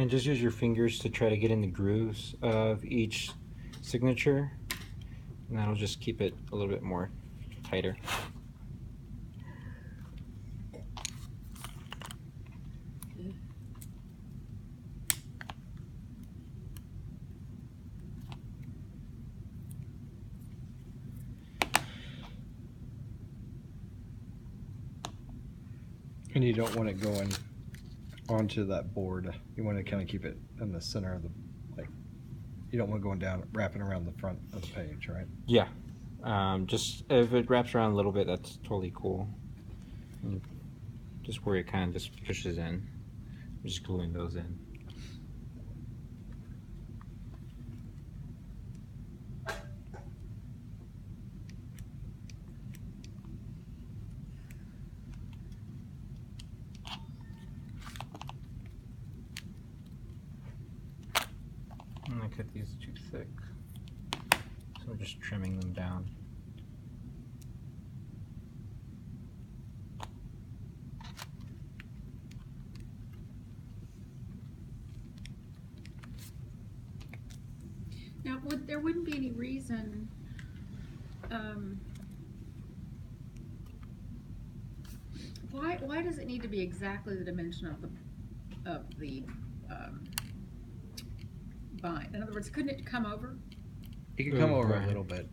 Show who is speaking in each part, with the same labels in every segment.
Speaker 1: And just use your fingers to try to get in the grooves of each signature, and that'll just keep it a little bit more tighter.
Speaker 2: And you don't want it going onto that board. You want to kind of keep it in the center of the, like, you don't want it going down, wrapping around the front of the page, right?
Speaker 1: Yeah. Just if it wraps around a little bit, that's totally cool. And just where it kind of just pushes in. I'm just gluing those in. And I cut these too thick, so I'm just trimming them down.
Speaker 3: Now, there wouldn't be any reason, why does it need to be exactly the dimension of the bind? In other words, couldn't it come over?
Speaker 2: You can come over a little bit,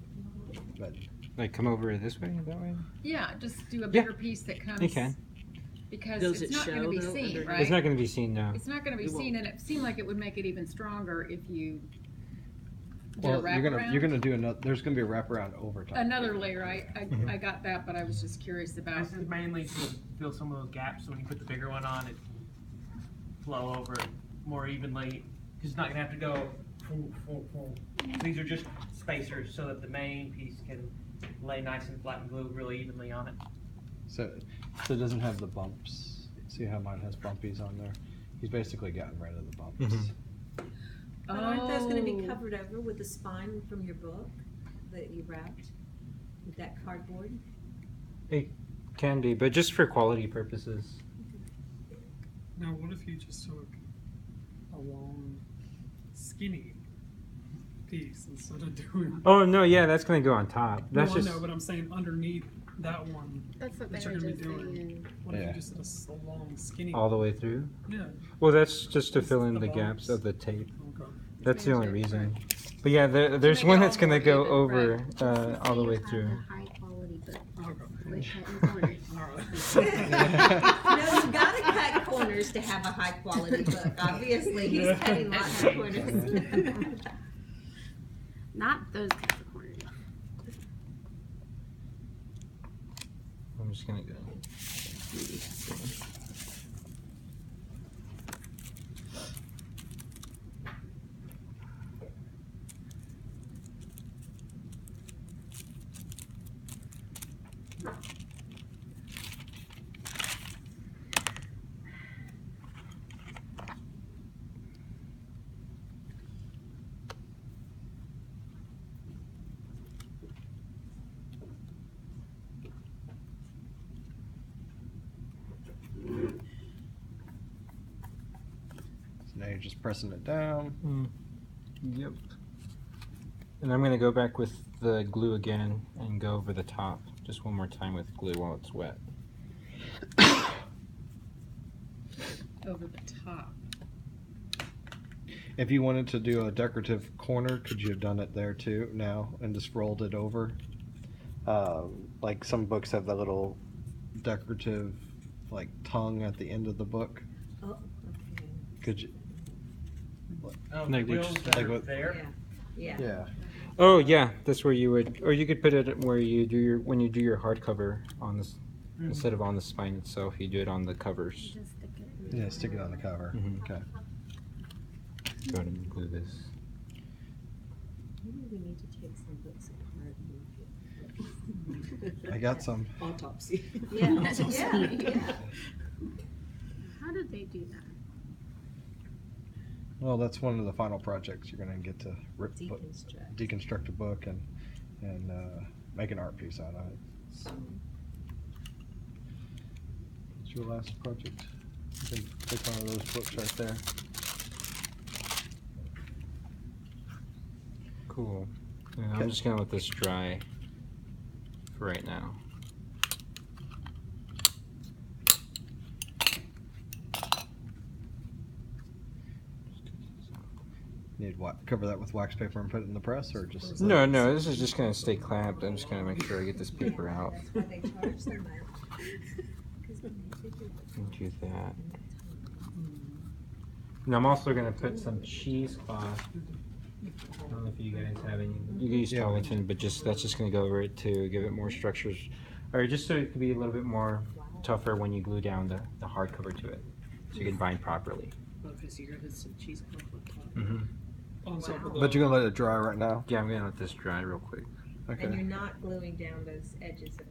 Speaker 2: but
Speaker 1: Like come over this way, that way?
Speaker 3: Yeah, just do a bigger piece that comes.
Speaker 1: You can.
Speaker 3: Because
Speaker 4: Does
Speaker 3: it's
Speaker 4: it
Speaker 3: not going to be
Speaker 4: show, though,
Speaker 3: seen,
Speaker 4: underneath?
Speaker 3: right?
Speaker 1: It's not going to be seen now.
Speaker 3: It's not going to be
Speaker 4: It won't.
Speaker 3: seen, and it seemed like it would make it even stronger if you did
Speaker 2: well,
Speaker 3: a wraparound.
Speaker 2: you're gonna do another. There's gonna be a wraparound over top.
Speaker 3: Another layer. I got that, but I was just curious about.
Speaker 5: This is mainly to fill some of those gaps, so when you put the bigger one on, it flow over it more evenly. Because it's not gonna have to go. These are just spacers, so that the main piece can lay nice and flat and glue really evenly on it.
Speaker 2: So it doesn't have the bumps. See how mine has bumpies on there? He's basically gotten rid of the bumps.
Speaker 1: Mhm.
Speaker 4: But aren't those going to be covered over with the spine from your book that you wrapped with that cardboard?
Speaker 1: It can be, but just for quality purposes.
Speaker 6: Now, what if you just took a long, skinny piece instead of doing?
Speaker 1: Oh no, yeah, that's going to go on top. That's
Speaker 6: No, I
Speaker 1: just.
Speaker 6: know, but I'm saying underneath that one
Speaker 7: That's what
Speaker 6: that
Speaker 7: they
Speaker 6: you're
Speaker 7: were
Speaker 6: going to
Speaker 7: just
Speaker 6: be doing.
Speaker 7: saying.
Speaker 6: What if
Speaker 2: Yeah.
Speaker 6: you just did a long, skinny?
Speaker 1: All the way through.
Speaker 6: Yeah.
Speaker 1: Well, that's just to
Speaker 6: Just
Speaker 1: fill in
Speaker 6: the
Speaker 1: the gaps
Speaker 6: bumps.
Speaker 1: of the tape.
Speaker 6: Okay.
Speaker 1: That's the only
Speaker 3: Change it,
Speaker 1: reason. But yeah, there's
Speaker 3: make
Speaker 1: one
Speaker 3: it
Speaker 1: that's
Speaker 3: all
Speaker 1: going to
Speaker 3: more
Speaker 1: go
Speaker 3: even,
Speaker 1: over
Speaker 3: right.
Speaker 1: all the
Speaker 7: Say
Speaker 1: way
Speaker 7: you have
Speaker 1: through.
Speaker 7: a high quality book
Speaker 6: Okay.
Speaker 7: with cutting corners.
Speaker 6: All right.
Speaker 4: No, you've got to cut corners to have a high quality book. Obviously, he's cutting lots of corners.
Speaker 7: Not those kinds of corners.
Speaker 1: I'm just going to go.
Speaker 2: So now you're just pressing it down.
Speaker 1: Yep. And I'm going to go back with the glue again and go over the top just one more time with glue while it's wet.
Speaker 3: over the top.
Speaker 2: If you wanted to do a decorative corner, could you have done it there too now and just rolled it over? Like some books have that little decorative like tongue at the end of the book.
Speaker 4: Oh, okay.
Speaker 2: Could you?
Speaker 5: The
Speaker 1: Like
Speaker 5: wheels
Speaker 1: just-
Speaker 5: that
Speaker 2: like
Speaker 5: are
Speaker 2: what-
Speaker 5: there.
Speaker 4: Yeah.
Speaker 2: Yeah.
Speaker 1: Oh yeah, that's where you would, or you could put it where you do your, when you do your hardcover on this, instead of on the spine itself, you do it on the covers.
Speaker 7: Just stick it.
Speaker 2: Yeah, stick it on the cover.
Speaker 1: Mhm.
Speaker 2: Okay.
Speaker 1: Go ahead and glue this.
Speaker 4: Maybe we need to take some books apart and look at
Speaker 2: I got some.
Speaker 4: autopsy. Yeah, yeah.
Speaker 7: How did they do that?
Speaker 2: Well, that's one of the final projects. You're gonna get to
Speaker 4: Deconstruct.
Speaker 2: deconstruct a book and make an art piece out of it. What's your last project? You can pick one of those books right there.
Speaker 1: Cool. Yeah,
Speaker 2: Okay.
Speaker 1: I'm just gonna let this dry for right now.
Speaker 2: Need what? Cover that with wax paper and put it in the press, or just?
Speaker 1: No, no, this is just gonna stay clamped. I'm just gonna make sure I get this paper out.
Speaker 4: That's why they charge so much. 'Cause when they figure
Speaker 1: And do that. And I'm also gonna put some cheesecloth. I don't know if you guys have any. You can use
Speaker 2: Yeah.
Speaker 1: Tarlington, but that's just gonna go over it to give it more structures, or just so it can be a little bit more tougher when you glue down the hardcover to it, so you can bind properly.
Speaker 6: Okay, so you're gonna put some cheesecloth on top.
Speaker 1: Mm-hmm.
Speaker 6: On top of the.
Speaker 2: But you're gonna let it dry right now.
Speaker 1: Yeah, I'm gonna let this dry real quick.
Speaker 2: Okay.
Speaker 4: And you're not gluing down those edges of